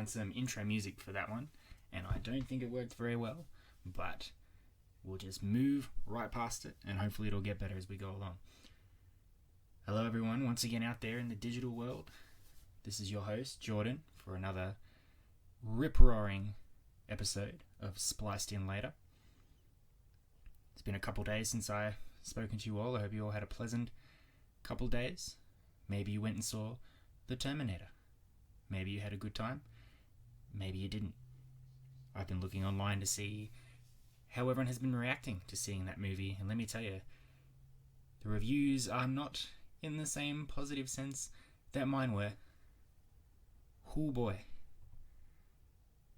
some intro music for that one, and I don't think it worked very well, but we'll just move right past it, and hopefully it'll get better as we go along. Hello everyone, once again out there in the digital world. This is your host, Jordan, for another rip-roaring episode of Spliced In Later. It's been a couple days since I've spoken to you all. I hope you all had a pleasant couple days. Maybe you went and saw The Terminator. Maybe you had a good time. Maybe you didn't. I've been looking online to see how everyone has been reacting to seeing that movie, and let me tell you, the reviews are not in the same positive sense that mine were. Oh boy.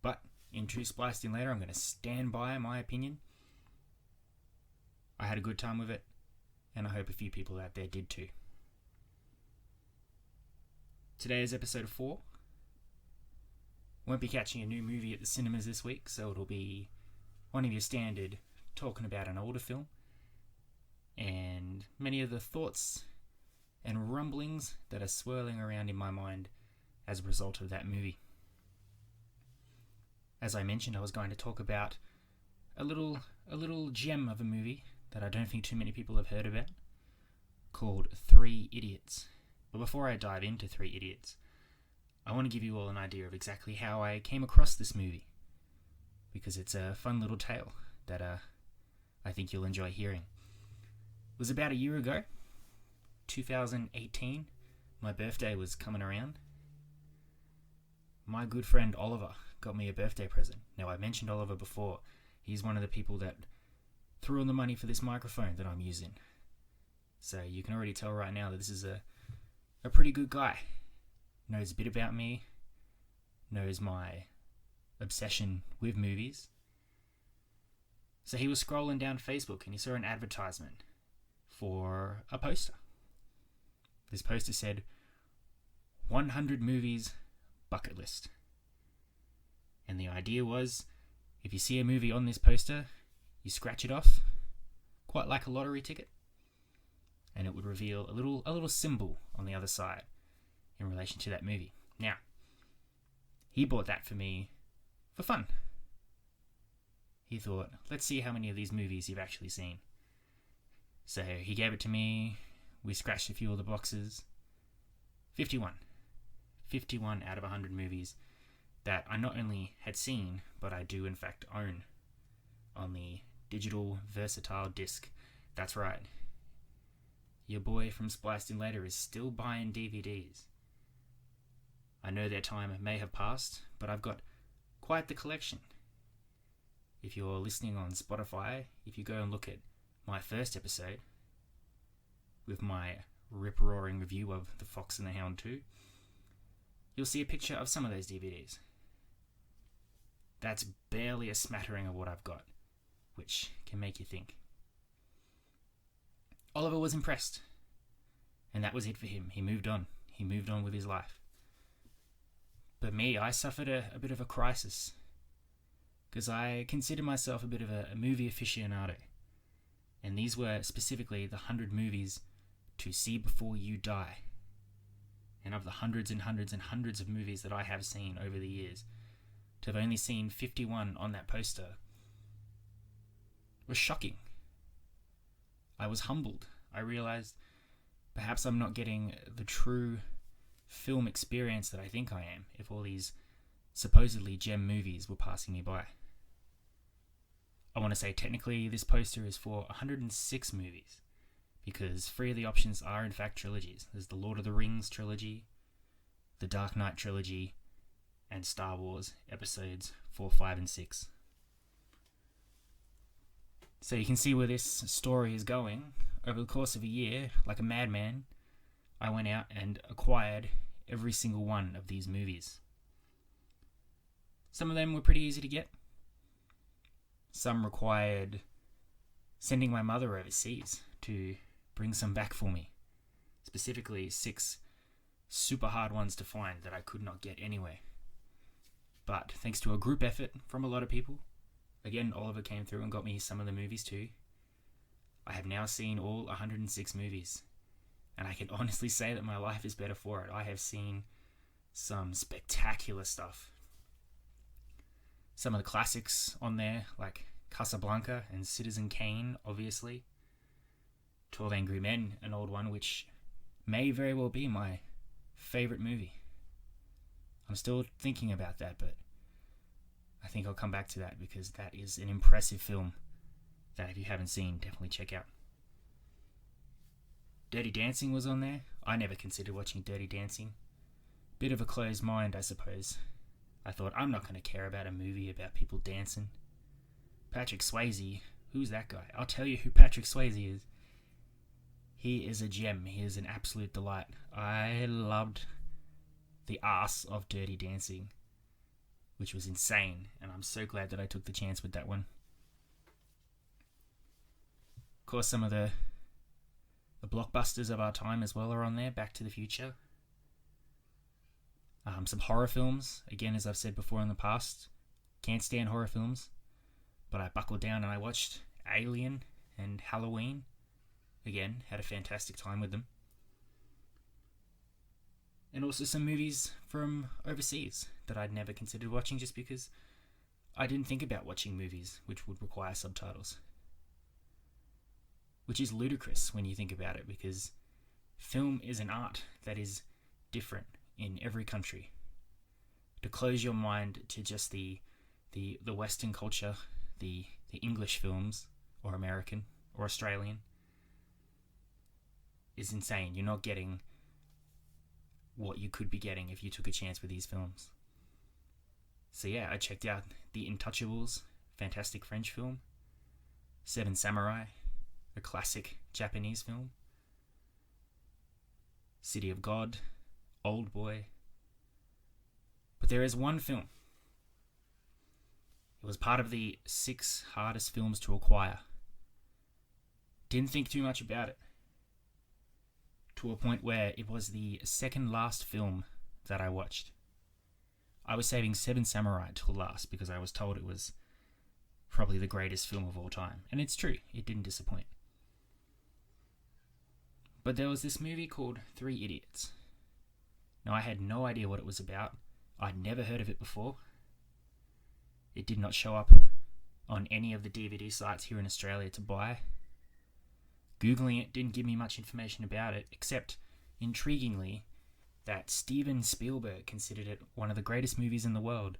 But in true Spliced In Later, I'm going to stand by my opinion. I had a good time with it, and I hope a few people out there did too. Today is episode 4. Won't be catching a new movie at the cinemas this week, so it'll be one of your standard talking about an older film, and many of the thoughts and rumblings that are swirling around in my mind as a result of that movie. As I mentioned, I was going to talk about a little gem of a movie that I don't think too many people have heard about, called 3 Idiots. But before I dive into 3 Idiots, I want to give you all an idea of exactly how I came across this movie, because it's a fun little tale that I think you'll enjoy hearing. It was about a year ago, 2018. My birthday was coming around. My good friend Oliver got me a birthday present. Now, I mentioned Oliver before. He's one of the people that threw in the money for this microphone that I'm using. So you can already tell right now that this is a pretty good guy. Knows a bit about me, knows my obsession with movies. So he was scrolling down Facebook and he saw an advertisement for a poster. This poster said, 100 movies bucket list. And the idea was, if you see a movie on this poster, you scratch it off, quite like a lottery ticket, and it would reveal a little symbol on the other side in relation to that movie. Now, he bought that for me for fun. He thought, let's see how many of these movies you've actually seen. So he gave it to me. We scratched a few of the boxes. 51. 51 out of 100 movies that I not only had seen, but I do in fact own on the digital versatile disc. That's right. Your boy from Spliced In Later is still buying DVDs. I know their time may have passed, but I've got quite the collection. If you're listening on Spotify, if you go and look at my first episode with my rip-roaring review of The Fox and the Hound 2, you'll see a picture of some of those DVDs. That's barely a smattering of what I've got, which can make you think. Oliver was impressed, and that was it for him. He moved on. He moved on with his life. But me, I suffered a bit of a crisis, because I consider myself a bit of a movie aficionado, and these were specifically the 100 movies to see before you die. And of the hundreds and hundreds and hundreds of movies that I have seen over the years, to have only seen 51 on that poster was shocking. I was humbled. I realized perhaps I'm not getting the true film experience that I think I am if all these supposedly gem movies were passing me by. I want to say technically this poster is for 106 movies, because 3 of the options are in fact trilogies. There's the Lord of the Rings trilogy, the Dark Knight trilogy, and Star Wars episodes 4, 5, and 6. So you can see where this story is going. Over the course of a year, like a madman, I went out and acquired every single one of these movies. Some of them were pretty easy to get. Some required sending my mother overseas to bring some back for me. Specifically 6 super hard ones to find that I could not get anywhere. But thanks to a group effort from a lot of people, again, Oliver came through and got me some of the movies too, I have now seen all 106 movies. And I can honestly say that my life is better for it. I have seen some spectacular stuff. some of the classics on there, like Casablanca and Citizen Kane, obviously. 12 Angry Men, an old one, which may very well be my favourite movie. I'm still thinking about that, but I think I'll come back to that because that is an impressive film that if you haven't seen, definitely check out. Dirty Dancing was on there. I never considered watching Dirty Dancing. Bit of a closed mind, I suppose. I thought, I'm not going to care about a movie about people dancing. Patrick Swayze, who's that guy? I'll tell you who Patrick Swayze is. He is a gem. He is an absolute delight. I loved the arse of Dirty Dancing, which was insane, and I'm so glad that I took the chance with that one. Of course, some of the blockbusters of our time as well are on there. Back to the Future. Some horror films. Again, as I've said before in the past, can't stand horror films, but I buckled down and I watched Alien and Halloween. Again, had a fantastic time with them. And also some movies from overseas that I'd never considered watching just because I didn't think about watching movies which would require subtitles. Which is ludicrous when you think about it, because film is an art that is different in every country. To close your mind to just the Western culture, the English films, or American, or Australian, is insane. You're not getting what you could be getting if you took a chance with these films. So yeah, I checked out The Intouchables, fantastic French film. Seven Samurai, a classic Japanese film. City of God, Old Boy. But there is one film. It was part of the 6 hardest films to acquire. Didn't think too much about it, to a point where it was the second last film that I watched. I was saving Seven Samurai till last because I was told it was probably the greatest film of all time. And it's true, it didn't disappoint. But there was this movie called 3 Idiots. Now, I had no idea what it was about. I'd never heard of it before. It did not show up on any of the DVD sites here in Australia to buy. Googling it didn't give me much information about it, except, intriguingly, that Steven Spielberg considered it one of the greatest movies in the world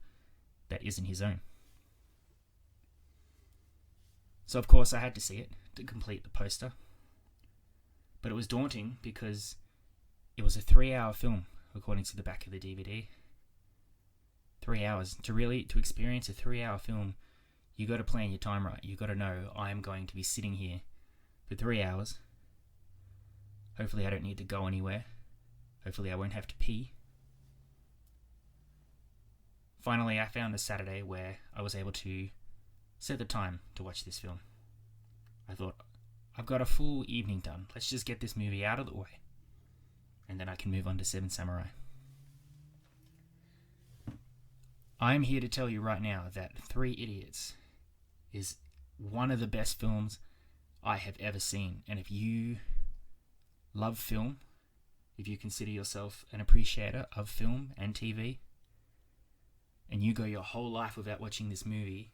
that isn't his own. So, of course, I had to see it to complete the poster. But it was daunting because it was a 3-hour film, according to the back of the DVD. 3 hours. To experience a 3-hour film, you got to plan your time right. You got to know, I'm going to be sitting here for 3 hours. Hopefully I don't need to go anywhere. Hopefully I won't have to pee. Finally, I found a Saturday where I was able to set the time to watch this film. I thought, I've got a full evening done. Let's just get this movie out of the way. And then I can move on to Seven Samurai. I'm here to tell you right now that 3 Idiots is one of the best films I have ever seen. And if you love film, if you consider yourself an appreciator of film and TV, and you go your whole life without watching this movie,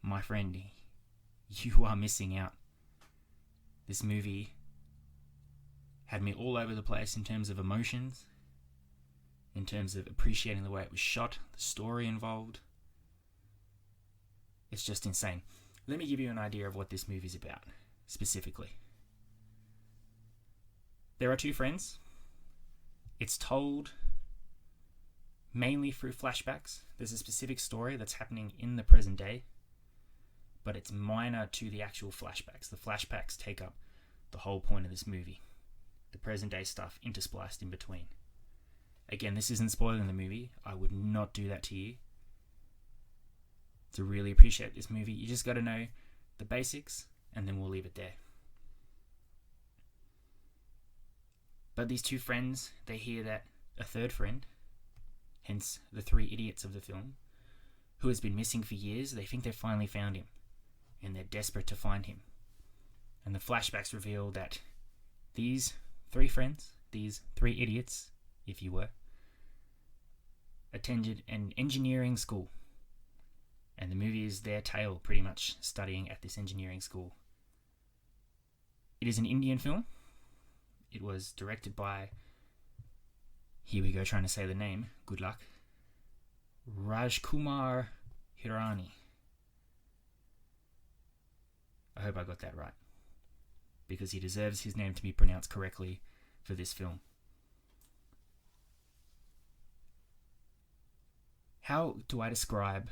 my friend, you are missing out. This movie had me all over the place in terms of emotions, in terms of appreciating the way it was shot, the story involved. It's just insane. Let me give you an idea of what this movie's about, specifically. There are 2 friends. It's told mainly through flashbacks. There's a specific story that's happening in the present day, but it's minor to the actual flashbacks. The flashbacks take up the whole point of this movie. The present day stuff interspliced in between. Again, this isn't spoiling the movie. I would not do that to you. To really appreciate this movie, you just got to know the basics, and then we'll leave it there. But these 2 friends, they hear that a 3rd friend, hence the 3 idiots of the film, who has been missing for years, they think they've finally found him, and they're desperate to find him. And the flashbacks reveal that these 3 friends, these 3 idiots, if you were, attended an engineering school. And the movie is their tale, pretty much, studying at this engineering school. It is an Indian film. It was directed by, here we go trying to say the name, good luck, Rajkumar Hirani. I hope I got that right, because he deserves his name to be pronounced correctly for this film. How do I describe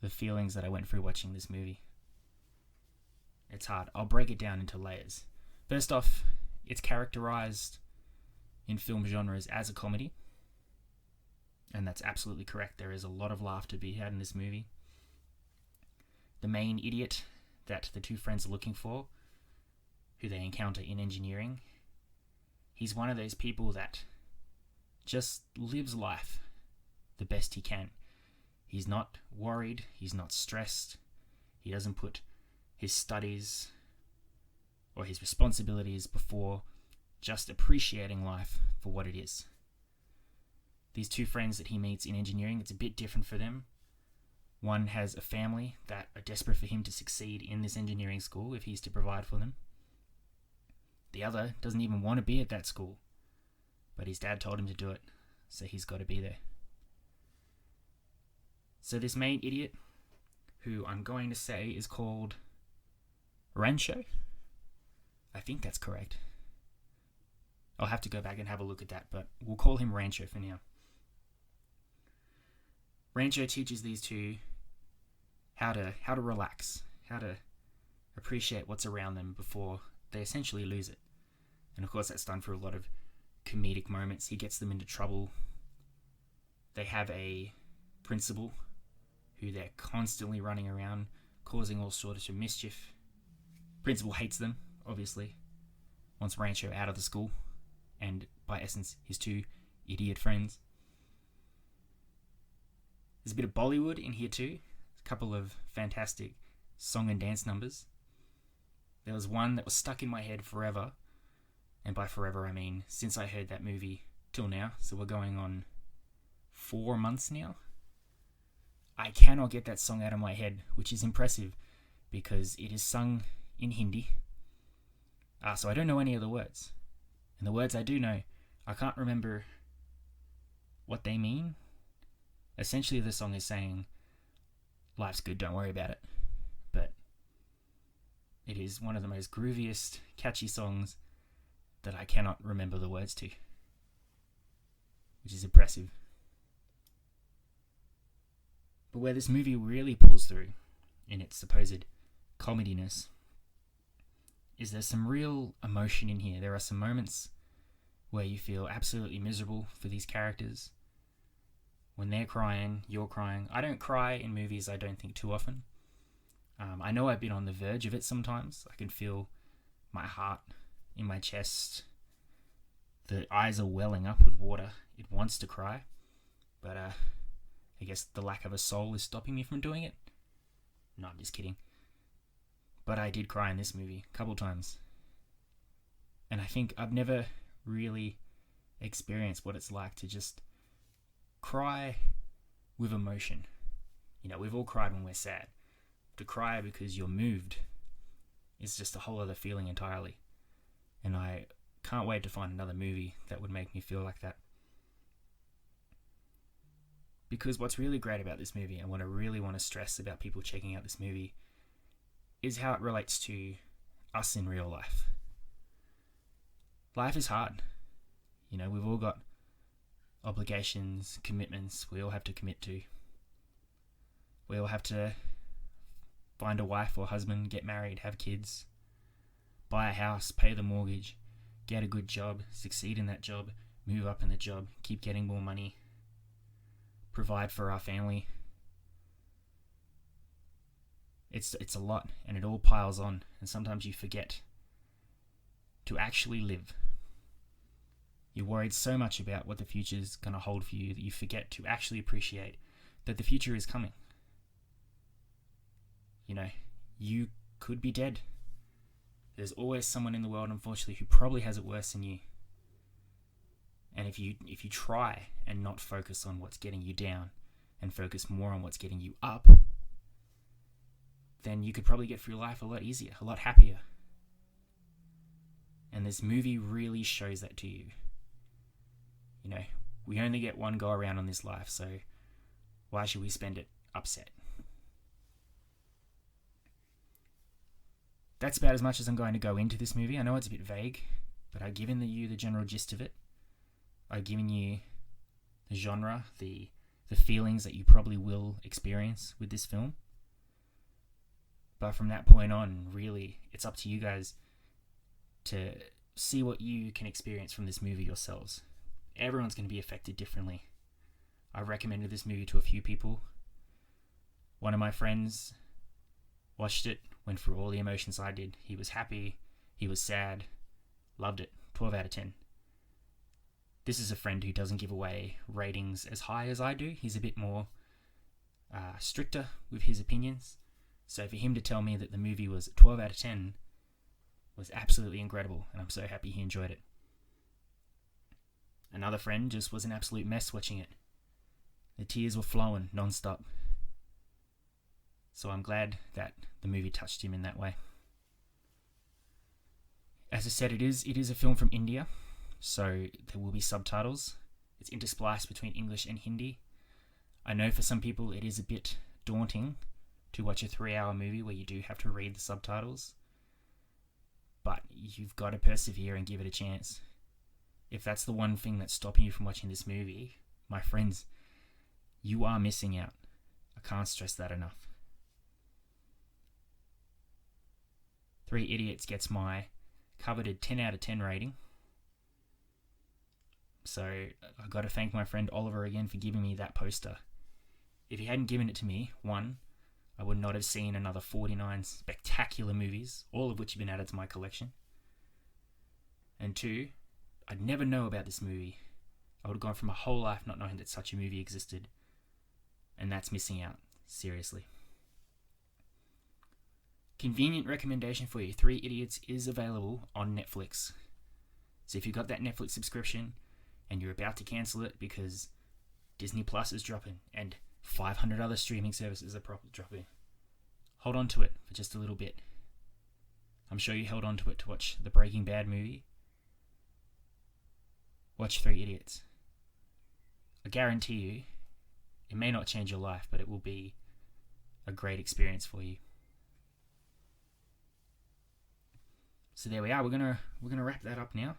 the feelings that I went through watching this movie? It's hard. I'll break it down into layers. First off, it's characterized in film genres as a comedy, and that's absolutely correct. There is a lot of laughter to be had in this movie. The main idiot that the two friends are looking for, who they encounter in engineering, he's one of those people that just lives life the best he can. He's not worried, he's not stressed, he doesn't put his studies or his responsibilities before just appreciating life for what it is. These two friends that he meets in engineering, it's a bit different for them. One has a family that are desperate for him to succeed in this engineering school if he's to provide for them. The other doesn't even want to be at that school, but his dad told him to do it, so he's got to be there. So this main idiot, who I'm going to say is called Rancho, I think that's correct. I'll have to go back and have a look at that, but we'll call him Rancho for now. Rancho teaches these two how to relax, how to appreciate what's around them before they essentially lose it. And of course that's done through a lot of comedic moments. He gets them into trouble. They have a principal who they're constantly running around causing all sorts of mischief. Principal hates them, obviously, wants Rancho out of the school, and by essence his two idiot friends. There's a bit of Bollywood in here too. A couple of fantastic song and dance numbers. There was one that was stuck in my head forever, and by forever I mean since I heard that movie till now, so we're going on 4 months now. I cannot get that song out of my head, which is impressive because it is sung in Hindi. So I don't know any of the words. And the words I do know, I can't remember what they mean. Essentially the song is saying, life's good, don't worry about it. But it is one of the most grooviest, catchy songs that I cannot remember the words to, which is impressive. But where this movie really pulls through in its supposed comediness is there's some real emotion in here. There are some moments where you feel absolutely miserable for these characters. When they're crying, you're crying. I don't cry in movies, I don't think, too often. I know I've been on the verge of it sometimes. I can feel my heart in my chest. The eyes are welling up with water. It wants to cry. But I guess the lack of a soul is stopping me from doing it. No, I'm just kidding. But I did cry in this movie a couple times. And I think I've never really experienced what it's like to just cry with emotion. You know, we've all cried when we're sad. To cry because you're moved is just a whole other feeling entirely. And I can't wait to find another movie that would make me feel like that. Because what's really great about this movie, and what I really want to stress about people checking out this movie, is how it relates to us in real life. Life is hard. You know, we've all got obligations, commitments we all have to commit to. We all have to find a wife or husband, get married, have kids, buy a house, pay the mortgage, get a good job, succeed in that job, move up in the job, keep getting more money, provide for our family. It's a lot, and it all piles on, and sometimes you forget to actually live. You're worried so much about what the future's going to hold for you that you forget to actually appreciate that the future is coming. You know, you could be dead. There's always someone in the world, unfortunately, who probably has it worse than you. And if you try and not focus on what's getting you down, and focus more on what's getting you up, then you could probably get through life a lot easier, a lot happier. And this movie really shows that to you. You know, we only get one go around on this life, so why should we spend it upset? That's about as much as I'm going to go into this movie. I know it's a bit vague, but I've given you the general gist of it. I've given you the genre, the feelings that you probably will experience with this film. But from that point on, really, it's up to you guys to see what you can experience from this movie yourselves. Everyone's going to be affected differently. I've recommended this movie to a few people. One of my friends watched it, went through all the emotions I did. He was happy, he was sad, loved it. 12 out of 10. This is a friend who doesn't give away ratings as high as I do. He's a bit more stricter with his opinions. So for him to tell me that the movie was 12 out of 10 was absolutely incredible, and I'm so happy he enjoyed it. Another friend just was an absolute mess watching it. The tears were flowing non-stop. So I'm glad that the movie touched him in that way. As I said, it is a film from India, so there will be subtitles. It's interspliced between English and Hindi. I know for some people it is a bit daunting to watch a 3-hour movie where you do have to read the subtitles, but you've got to persevere and give it a chance. If that's the one thing that's stopping you from watching this movie, my friends, you are missing out. I can't stress that enough. 3 Idiots gets my coveted 10 out of 10 rating. So I've got to thank my friend Oliver again for giving me that poster. If he hadn't given it to me, one, I would not have seen another 49 spectacular movies, all of which have been added to my collection. And two, I'd never know about this movie. I would have gone from a whole life not knowing that such a movie existed. And that's missing out, seriously. Convenient recommendation for you, 3 Idiots is available on Netflix. So if you've got that Netflix subscription and you're about to cancel it because Disney Plus is dropping and 500 other streaming services are probably dropping, hold on to it for just a little bit. I'm sure you held on to it to watch the Breaking Bad movie. Watch 3 Idiots. I guarantee you, it may not change your life, but it will be a great experience for you. So there we are. We're gonna wrap that up now.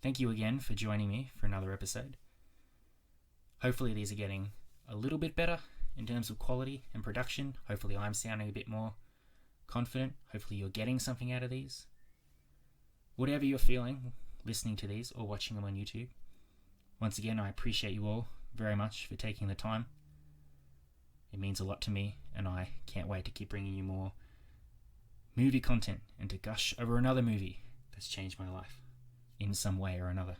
Thank you again for joining me for another episode. Hopefully these are getting a little bit better in terms of quality and production. Hopefully I'm sounding a bit more confident. Hopefully you're getting something out of these. Whatever you're feeling listening to these or watching them on YouTube, once again, I appreciate you all very much for taking the time. It means a lot to me, and I can't wait to keep bringing you more movie content and to gush over another movie that's changed my life in some way or another.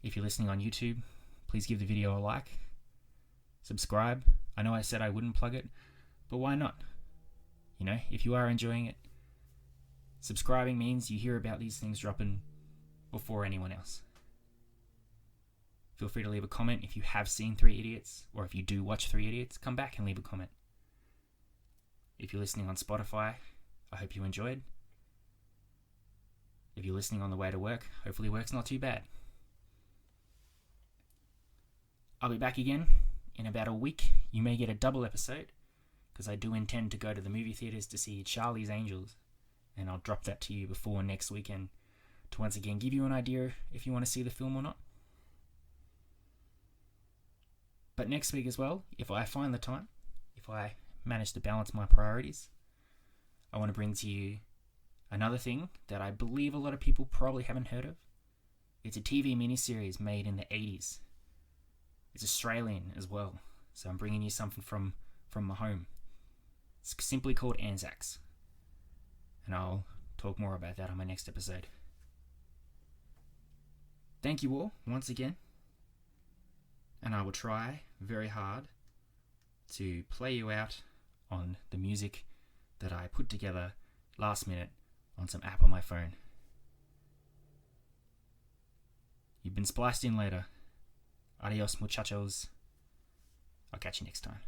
If you're listening on YouTube, please give the video a like, subscribe. I know I said I wouldn't plug it, but why not? You know, if you are enjoying it, subscribing means you hear about these things dropping before anyone else. Feel free to leave a comment if you have seen 3 Idiots, or if you do watch 3 Idiots, come back and leave a comment. If you're listening on Spotify, I hope you enjoyed. If you're listening on the way to work, hopefully work's not too bad. I'll be back again in about a week. You may get a double episode, because I do intend to go to the movie theatres to see Charlie's Angels, and I'll drop that to you before next weekend to once again give you an idea if you want to see the film or not. But next week as well, if I find the time, if I manage to balance my priorities, I want to bring to you another thing that I believe a lot of people probably haven't heard of. It's a TV miniseries made in the 80s. It's Australian as well, so I'm bringing you something from my home. It's simply called Anzacs, and I'll talk more about that on my next episode. Thank you all once again, and I will try very hard to play you out on the music that I put together last minute on some app on my phone. You've been spliced in later. Adios, muchachos. I'll catch you next time.